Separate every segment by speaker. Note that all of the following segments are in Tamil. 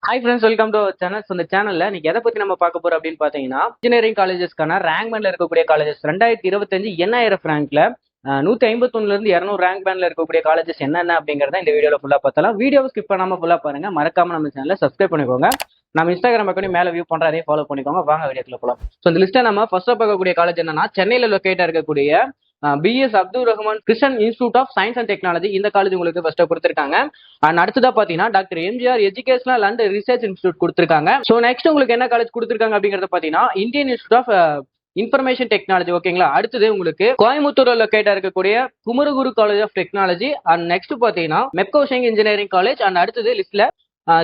Speaker 1: Hi friends, welcome to our channel. இந்த சேனல்ல நீங்க எதை பத்தி நம்ம பார்க்க போறோம் அப்படின்னு பாத்தீங்கன்னா, இன்ஜினியரிங் காலேஜஸ்க்கான ரேங்க் பேண்ட்ல இருக்கக்கூடிய காலேஜஸ் 2025 NIRF ரேங்க்ல 151ல இருந்து 200 ரேங்க் பேண்ட்ல இருக்கக்கூடிய காலேஜஸ் என்னென்ன அப்படிங்கறத இந்த வீடியோல ஃபுல்லா பார்த்தலாம். வீடியோ ஸ்கிப் பண்ணாம ஃபுல்லா பாருங்க. மறக்காம நம்ம சேனலை சப்ஸ்கிரைப் பண்ணிக்கோங்க. நம்ம இன்ஸ்டாகிராம் அக்கௌண்ட் மேல வியூ பண்ற அதையும் ஃபாலோ பண்ணிக்கோங்க. வாங்க வீடியோக்குள்ள போலாம். ஸோ இந்த லிஸ்ட்டை நம்ம ஃபர்ஸ்ட் பார்க்கக்கூடிய காலேஜ் என்னன்னா, சென்னையில லொக்கேட்டா இருக்கக்கூடிய BS Abdul Rahman Krishnan institute of science and technology. இந்த காலேஜ் உங்களுக்கு ஃபர்ஸ்ட் கொடுத்துருக்காங்க. அண்ட் அடுத்ததா பாத்தீங்கன்னா doctor MGR educational and research institute கொடுத்துருக்காங்க. ஸோ நெக்ஸ்ட் உங்களுக்கு என்ன காலேஜ் கொடுத்துருக்காங்க அப்படிங்கறத பாத்தீங்கன்னா, Indian institute of information technology. ஓகேங்களா. அடுத்தது உங்களுக்கு கோயம்புத்தூர்ல லொக்கேட்டா இருக்கக்கூடிய Kumaraguru college of technology. And next பாத்தீங்கன்னா மெப்கோ ஷெங் இன்ஜினியரிங் காலேஜ். அண்ட் அடுத்தது லிஸ்ட்ல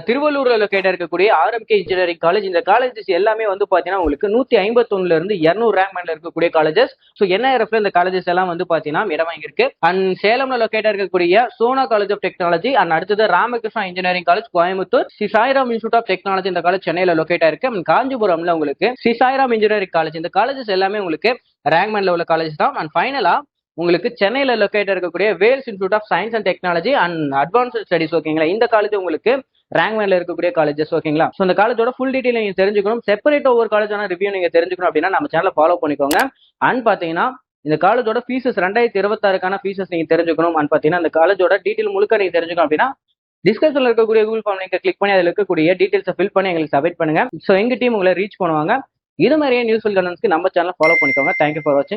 Speaker 1: திருவள்ளூர்ல லொக்கேட்டா இருக்கக்கூடிய RMK இன்ஜினியரிங் காலேஜ். இந்த காலேஜஸ் எல்லாமே வந்து பாத்தீங்கன்னா உங்களுக்கு 151ல இருந்து 200 ரேங்க் பேண்ட்ல இருக்கக்கூடிய காலேஜஸ். ஸோ NIRFல இந்த காலேஜஸ் எல்லாம் வந்து பாத்தீங்கன்னா இடம் வாங்கியிருக்கு. அண்ட் சேலம்ல லொக்கேட்டா இருக்கக்கூடிய Sona college of technology. And அடுத்தது Ramakrishna engineering college Coimbatore. Sri Sairam institute of technology. இந்த காலேஜ் சென்னையில லொக்கேட்டா இருக்கு. அண்ட் காஞ்சிபுரம்ல உங்களுக்கு ஸ்ரீ சாய்ராம் இன்ஜினியரிங் காலேஜ். இந்த காலேஜஸ் எல்லாமே உங்களுக்கு ரேங்க் பேண்ட்ல உள்ள காலேஜ் தான். அண்ட் ஃபைனலா உங்களுக்கு சென்னையில லொக்கேட் இருக்கக்கூடிய Vels institute of science and technology and advanced studies. ஓகேங்களா. இந்த காலேஜ் உங்களுக்கு ரேங்க் மேல இருக்கக்கூடிய காலேஜஸ். ஓகேங்களா. ஸோ இந்த காலேஜோட ஃபுல் டீடைல் நீங்க தெரிஞ்சுக்கணும், செப்பரேட் ஒவ்வொரு காலேஜான ரிவ்யூ நீங்க தெரிஞ்சுக்கணும் அப்படின்னா நம்ம சேனலை ஃபாலோ பண்ணிக்கோங்க. அண்ட் பாத்தீங்கன்னா இந்த காலேஜோட ஃபீஸஸ் 2026க்கான ஃபீஸஸ் நீங்க தெரிஞ்சுக்கணும். அண்ட் பாத்தீங்கன்னா இந்த காலேஜோட டீடைல் முழுக்க நீங்க தெரிஞ்சுக்கணும் அப்படின்னா டிஸ்கிரிப்ஷன்ல இருக்கக்கூடிய கூகுள் ஃபார்ம் லிங்கை கிளிக் பண்ணி அதில் இருக்கக்கூடிய டீடைல்ஸை ஃபில் பண்ணி எங்களுக்கு சப்மிட் பண்ணுங்க. ஸோ எங்க டீம் உங்களை ரீச் பண்ணுவாங்க. இது மாதிரியே நியூஸ்ஃபுல் கண்டென்ட்ஸ்க்கு நம்ம சேனலை ஃபாலோ பண்ணிக்கோங்க. தேங்க்யூ ஃபார் வாட்சிங்.